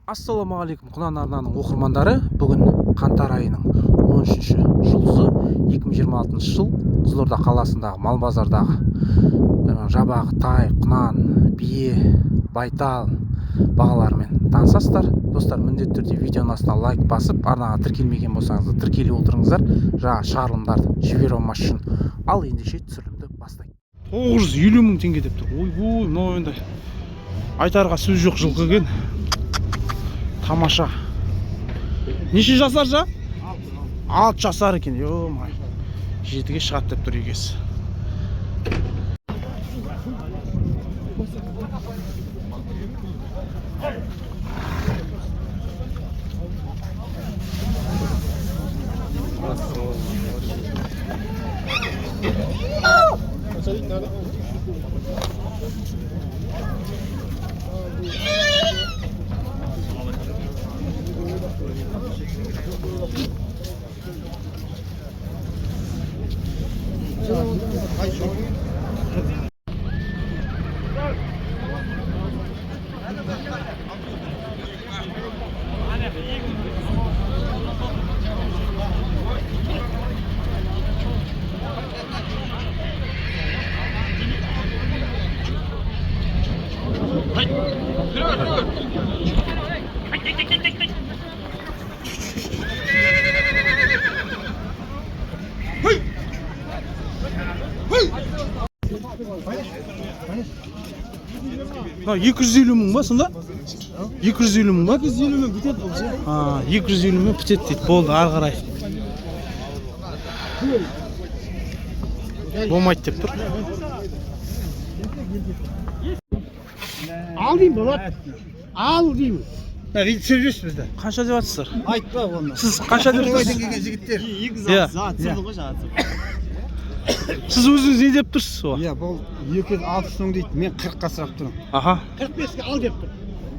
Ассалаумағалейкум Құнан арнаның оқырмандары. Бүгін қаңтар айының 13-ші жұлдызы 2026 жыл Қызылорда қаласындағы мал базардағы жабағы тай, құнан, бие, байтал бағаларымен танысасыздар. Достар, міндетті түрде видеоның астына лайк басып, арнаға тіркелмеген болсаңыз тіркеліп отырыңыздар. Жаңа шығарылымдарды жібере алмас үшін. Ал ендеше түсірілімді бастайық. 950 мың теңге деп тұр. Ой, мынау енді айтарға сөз жоқ жылқы екен. Тамаша. Неше жасар жа? 6 жасар екен. Йо-май. 7-ге шығады деп тұр егесі. Ha, 250 мың ба сонда? 250 мың ба? 250 мың бітеді бұл ше. 250 мың бітеді дейді. Болды, ары қарай. Болмайды деп тұр. Ал деймін болады. Ал деймін. Сөйлесіз бізді. Қанша деп жатсыздар? Айтпа оны. Сіз қанша деп тұрғайдан тұрсыз? келген жігіттер. Зат сырды ғой жаңағы. Сіз өзіңіз не деп тұрсыз оға? Иә, бұл 260 мың дейді. Мен 40-қа сұрап тұрмын. Аха. 45-ке ал деп тұр.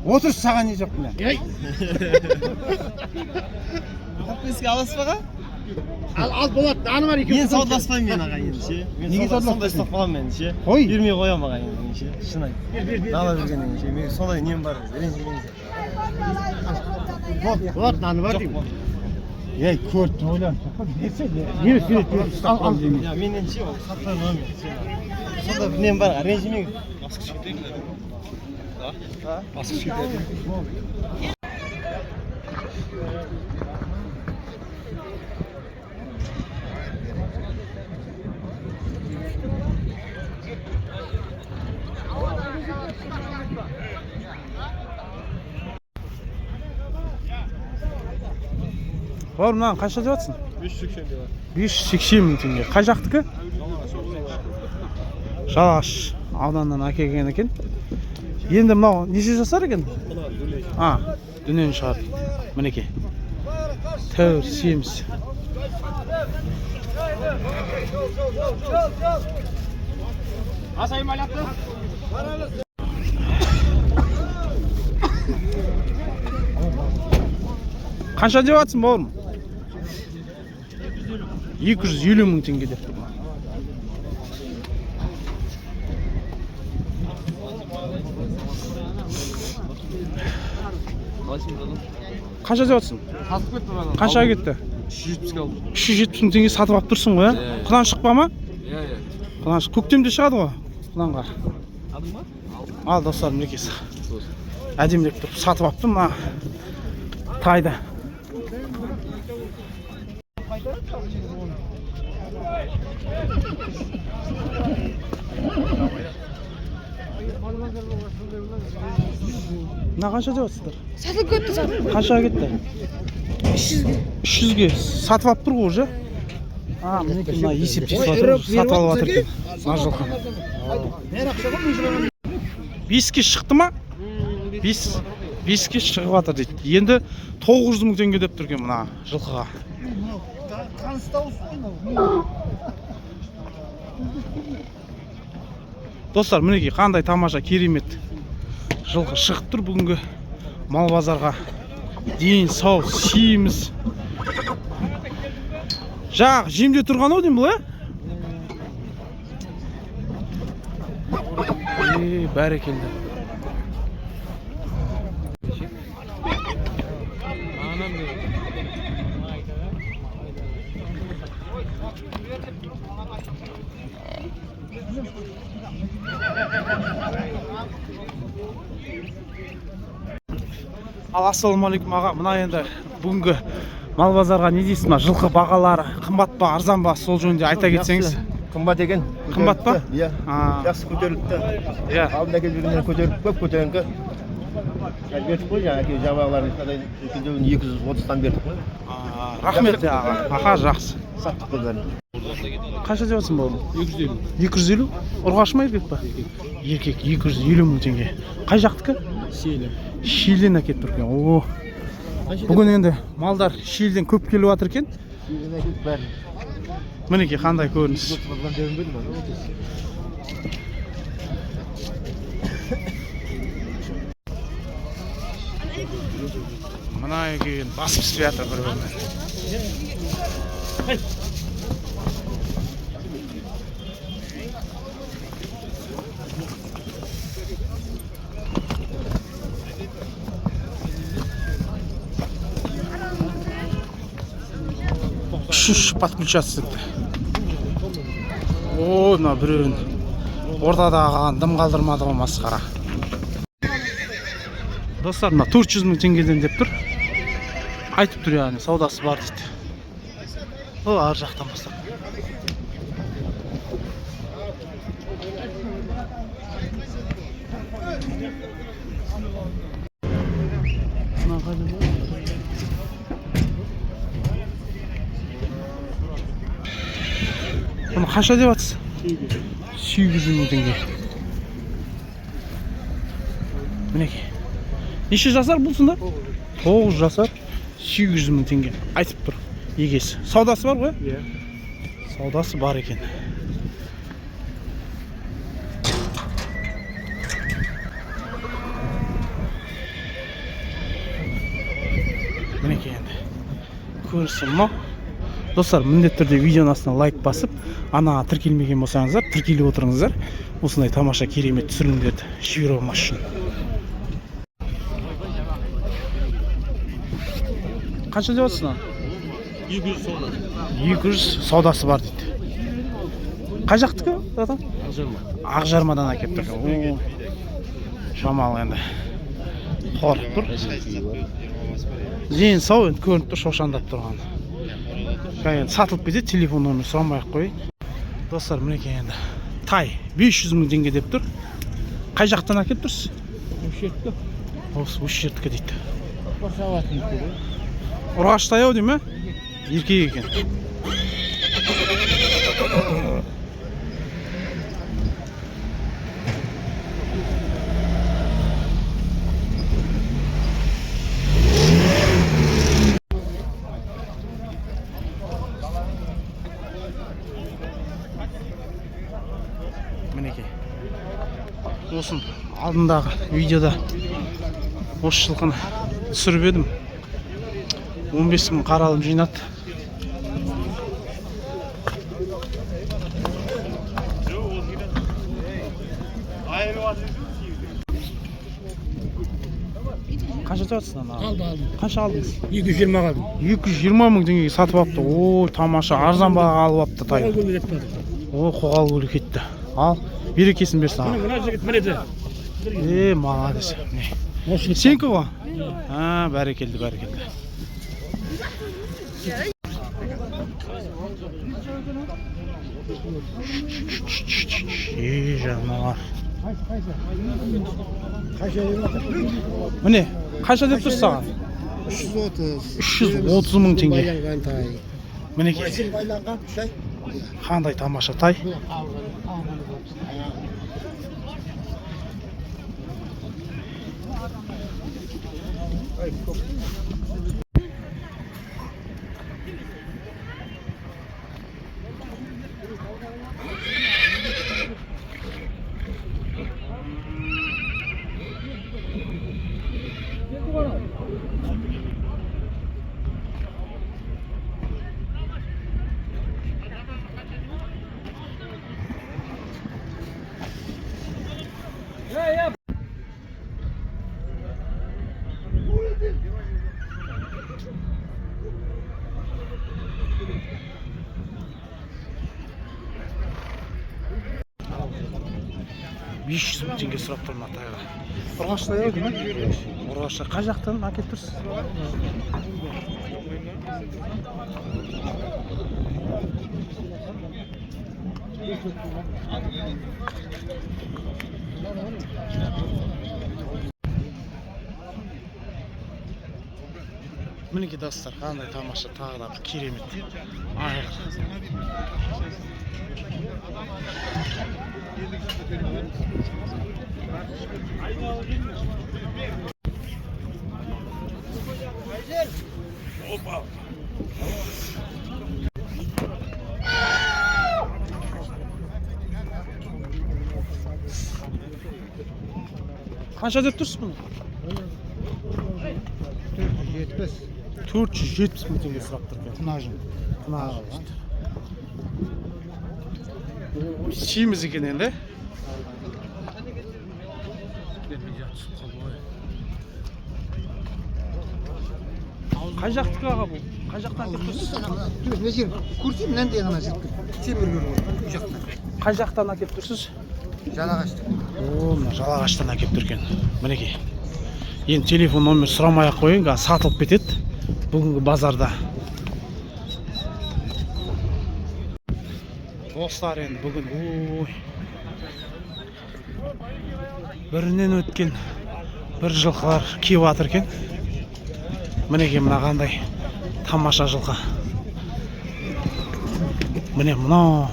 Отыр саған не жоқ мына. 45-ке аласыз ба? Ал болады. Аны бар екен. Мен саудаласпаймын мен аға енді ше. Неге саудаласпайсың? Сондай қалам мен ше. Қой. Бермей қоямын аға енді ше. Шын айт. Дала бергеннен ше. Мен сондай нем бар. Ренжімеңіз. Вот, аны бар деймін. Ей, көрді, ойлан. Не сөйлет, ал деймін. Я менен ше, ол сатпаймын ғой мен ше. Сондай бір нем бар, ренжімеңіз. Басқы шекетейін бе? А? Басқы шекетейін. Бар, мынаған қанша деп жатсың? 580 деп бар. 580 мың теңге. Қай жақтікі? Жалағаш ауданынан әкелген екен. Енді мынау неше жасар екен? Дүнен шығар. Мінеке. Тәуір семіз. Қанша деп жатсың бауырым? 250 мың теңге деп тұр. Қанша деп жатсың? Сатып кетті бана. Қанша кетті? 370-ке алдым. 370 мың теңге сатып алып тұрсың ғой, ә? Құдан шықпа ма? Иә. Құдан көктемде шығады ғой, құданға. Алдың ба? Ал достар, мінекесі. Әдемілеп тұрып сатып алыпты мына тайды. Мына қанша деп жатсыздар? Сатылып кетті сатып. Қаншаға кетті? 300-ге. 300-ге сатып алып тұр ғой уже. Мінекей мына есептей сатып алып жатыр екен. Мына жылқы. 5-ке шықты ма? 5-ке шығып жатыр дейді. Енді 900 мың теңге деп тұрген мына жылқыға. Достар, мінекей қандай тамаша керемет жылқы шығып тұр бүгінгі мал базарға. Ден сау, семіз. Жақ жемде тұрған ау деймін бұл, бәрекелді. Ал ассалаумағалейкум аға, мына енді бүгінгі мал базарға не дейсіз, мына жылқы бағалары қымбат па, арзан ба, сол жөнінде айта кетсеңіз. Қымбат екен. Қымбат па? Иә. Жақсы көтеріліпті. Иә. Алдында келгеннен көтеріліп көп көтеріңкі. Бердік қой, жаңағы жабағыларын 230-тан бердік қой. Рахмет аға. Аха, жақсы. Саттық көздерін. Қанша деп жатсың бауырым? 250. Ұрғаш ма еркек па? Еркек 250 мың теңге. Қай жақтікі? Шилден әкеліп тұр екен. О. Бүгін енді малдар Шилден көп келіп жатыр екен. Мінекей қандай көрініс. Мына екен бас пісіп жатыр бір-біріне. Подключаться. О, мына біреуін ортадағы дым қалдырмады ғой, масқара. Достар, мына 400 мың теңгеден деп тұр. Айтып тұр, яғни саудасы бар дейді. О, ар жақтан бастап. Bunu қанша деп жатсыз? 800 мың теңге. Мінекей. Неше жасар бұлсыңдар? 9 жасар. 800 мың теңге. Айтып тұр. Егесі. Саудасы бар ғой? Иә. Саудасы бар екен. Мінекей енді. Көрсін ма? Достар, міндетті түрде видеоның астына лайк басып, ана тіркелмеген болсаңыздар, тіркеліп отырыңыздар. Осындай тамаша керемет түсірілімдерді жібермес үшін. Қанша деп жатсың? 200 сауда. 200 саудасы бар дейді. Қай жақтікі? Ақжармадан әкеліп тұр. Шамалы енді. Қорып тұр. Зейін сау енді көрініп тұр, шошандап тұрған. Енді сатылып кетеді, телефон номер сұрамай-ақ қойын. Достар, мінекей енді тай 500 мың теңге деп тұр. Қай жақтан әкеліп тұрсыз? Осы жердікі дейді. Ұрғаш таяу дей ме? Еркек екен. Мінекей. Осын алдындағы видеода осы жылқыны түсіріп едім. 15 мың қаралым жинады. Қанша жатсың? Алды. Қанша алдыңыз? 220 қалдым. 220 мың теңгеге сатып апты. О, тамаша, арзан бағаға алып апты тай. О, қоғал көлі кетті. Ал, берекесін берсін. Мына жігіт мінеді. Молодец. Сенікі ғой? Бәрекелді. Жануар. Міне, қанша деп тұрсыз саған? 330 мың теңге. Мінекей. Қандай тамаша тай. 500 мың теңге сұрап тұрмын атайға. Ұрғашта еді ме? Ұрғашта қай жақтан әкеліп тұрсыз? Мінеки достар, қандай тамаша, тағы да керемет айғыр. Қанша деп тұрсыз бұны? 470 мың теңге сұрап тұр екен. Қынажын. Шиіміз екен енді. Қай жақтікі аға бұл? Қай жақтан әкеліп тұрсыз? Не жер? Көрсем мынандай ғана жетті. Темір көріп отыр. Үй жақтан. Қай жақтан әкеліп тұрсыз? Жалағашты. Мына жалағаштан әкеліп тұр екен. Мінекей. Енді телефон номер сұрамай-ақ қойын, сатылып кетеді бүгінгі базарда. Достар, енді бүгін бірінен өткен бір жылқылар киіп жатыр екен. Мінекей мына қандай тамаша жылқы. Міне мынау.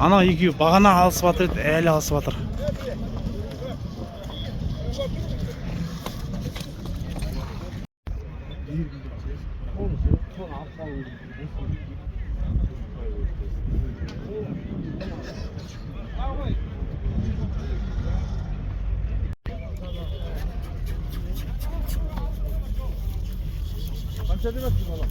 Ана екеуі бағана алысып жатыр еді, әлі алысып жатыр. Қанша деп жатсың бала?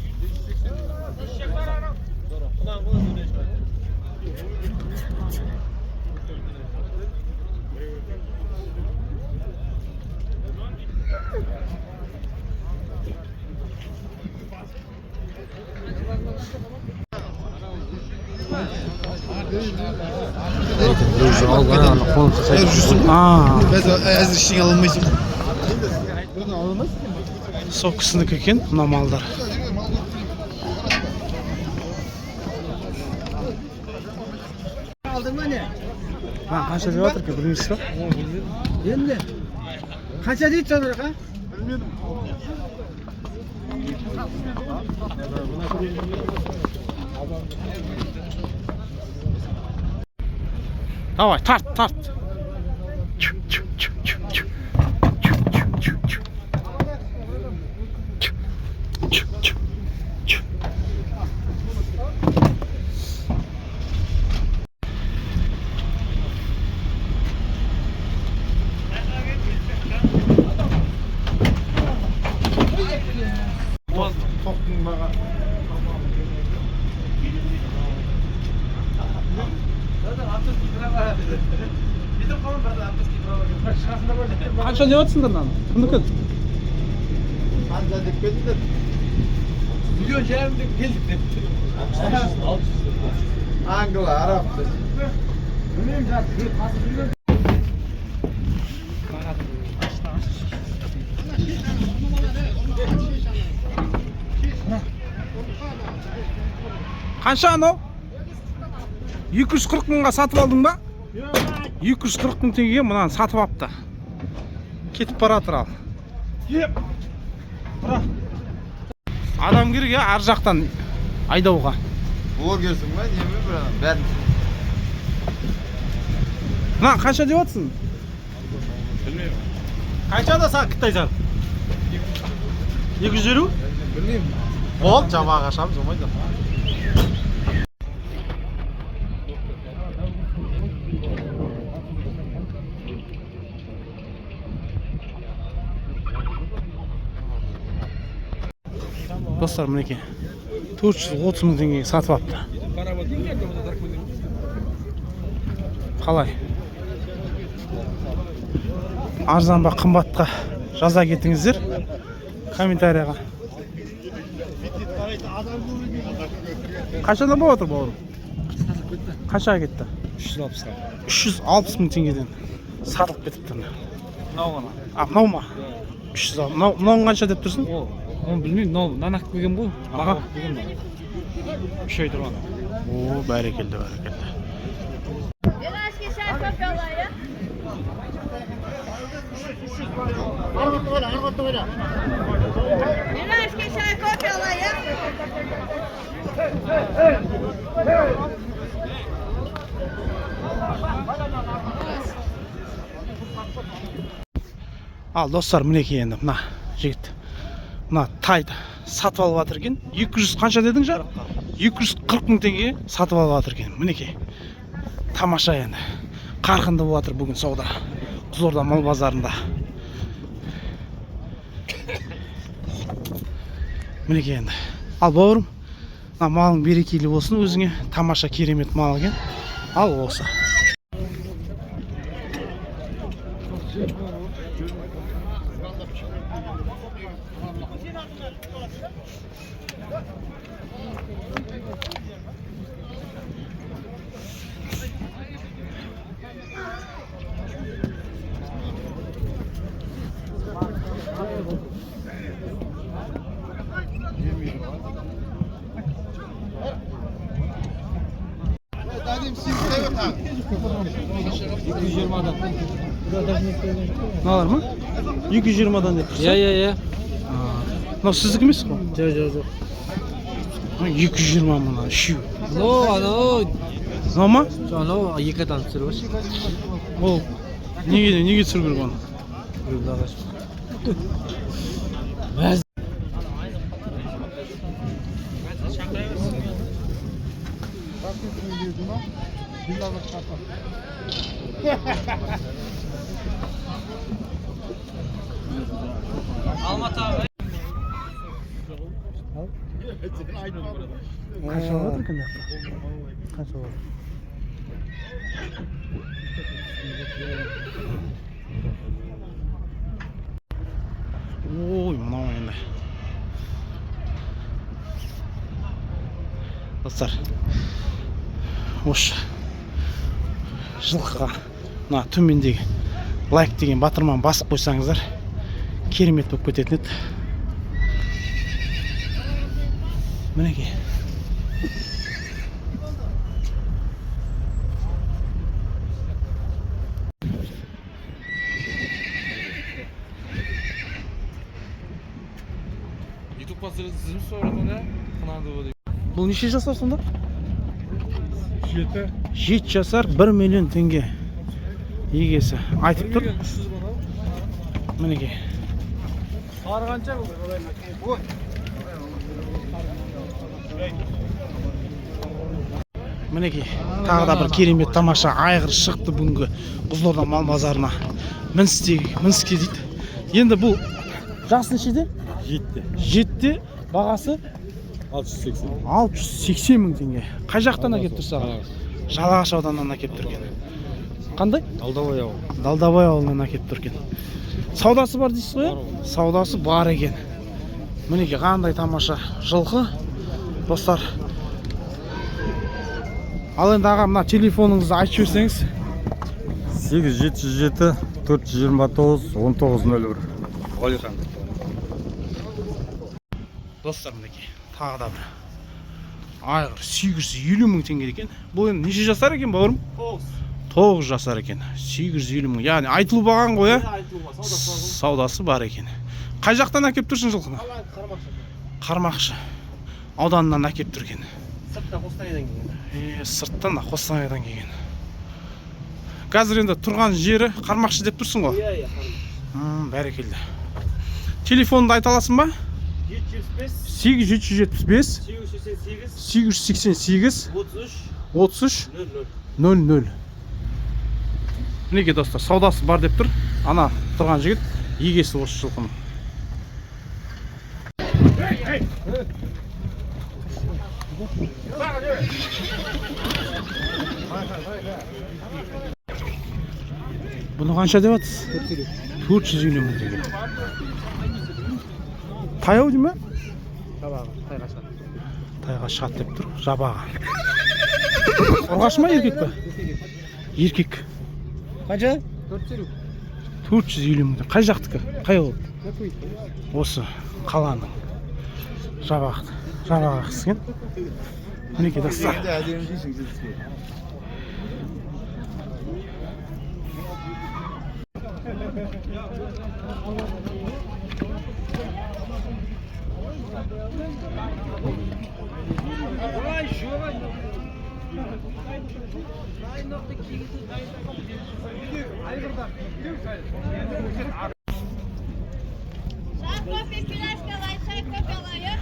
Әзір ештеңе ала алмайсың. Сол кісінікі екен мына малдар. Алдың ба не? Қанша деп жатыр екен, білмейсіз ба? Енді. Қанша дейді сонда, қа? Білмедім. Давай, тарт. Қанша деп жатсыңдар мынаны? Кімдікі? Қанша деп келдіңдер? Миллион жарым деп келдік деп. Англа, арапты. Білмеймін жатыр. Қанша анау? 240 мыңға сатып алдың ба? 240 мың теңгеге мынаны сатып апты. Кетіп бара тұр ал. Адам керек я ар жақтан айдауға. Ол керсің ба? Неме бір адам? Бәрін. Мына қанша деп жатсың? Білмеймін. Қанша да саған кітайсың? 250? Білмеймін. Бол, жабаға қашамыз, болмайды. Достар, мінеке 430 мың теңгеге сатып апты. Қалай? Арзан ба, қымбатқа жаза кетіңіздер комментарияға. Қашандан болып отыр бауырым? Қаншаға кетті? 360'dan. 360 мың теңгеден сатылып кетіпті. Мынау ғана. Мынау ма? 360. Мынауың қанша деп тұрсың? Оны білмеймін, мынау нанақ келген ғой. Аға. Келген мынау. 3 ай тұрған. О, бәрекелді. Милашки чай кофе алайық. Ал достар, мінекей енді мына жігіт мына тайды сатып алып жатыр екен. 200 қанша дедің жар? 240 мың теңгеге сатып алып жатыр екен. Мінекей тамаша енді. Қарқынды болып жатыр бүгін сауда. Қызылорда мал базарында. Мінекей енді. Ал бауырым, мына малың берекелі болсын өзіңе. Тамаша керемет мал екен. Ал осы. Мыналар ма? 220-дан деп тұрсың? Иә. Мынау сіздікі емес қой? Жоқ. 220 мына үшеу. Анау Мынау ма? анау екі адам түсіріп Ол неге түсіру керек оны? Алматы abi. Қанша болады екен жақта? Қанша болады? Ой, мынау енді. Достар, осы жылқыға мына төмендегі лайк деген батырманы басып қойсаңыздар керемет болып кететін еді. Мінекей. YouTube pasırızı sonra ne? Kınadı bu. Бұл неше жасар сонда? 7. 7 жасар 1 миллион теңге егесі айтып тұр. 300 бана. Мінекей. Сары қанша бұл? Мінекей, тағы да бір керемет тамаша айғыр шықты бүгінгі Қызылорда мал базарына. Мініске дейді. Енді бұл жасы нешеде? 7-те бағасы 680 мың теңге. Қай жақтан әкеп тұрса? Жалағаш ауданынан әкеп тұрген. Қандай? Далдабай ауылынан әкеп тұрген. Саудасы бар дейсіз ғой? Саудасы бар екен. Мінекей, қандай тамаша жылқы. Достар, ал енді аға, мына телефоныңызды айтып жіберсеңіз. 877 429 1901. Уалихан. Достар, мінекей, тағы да бір айғыр 850 мың теңге екен. Бұл енді неше жасар екен бауырым? 9 жасар екен. 850 мың. Яғни айтылу баған ғой, саудасы бар екен. Қай жақтан әкеп тұрсың жылқыны? Қармақшы ауданынан әкеп тұрген. Сырттан Қостанайдан келген. Сырттан Қостанайдан келген. Қазір енді тұрған жері Қармақшы деп тұрсың ғой? Иә. Бәрекелді. Телефонды айта аласың ба? 775 888 33 00. Мінекей достар, саудасы бар деп тұр. Ана тұрған жігіт егесі осы жылқының. Бұны қанша деп атыз? 450 мың теңге. Таяу дей ме? тайға шығады деп тұр, жабағы. Ұрғаш ма, еркек па? Еркек. Қанша? 450 мың. Қай жақтікі? Қай ол? Осы қаланың жабағы қыскен. Мінеке достар. Çay kopi plaşka alay, çay kopi alay ya.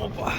Опа.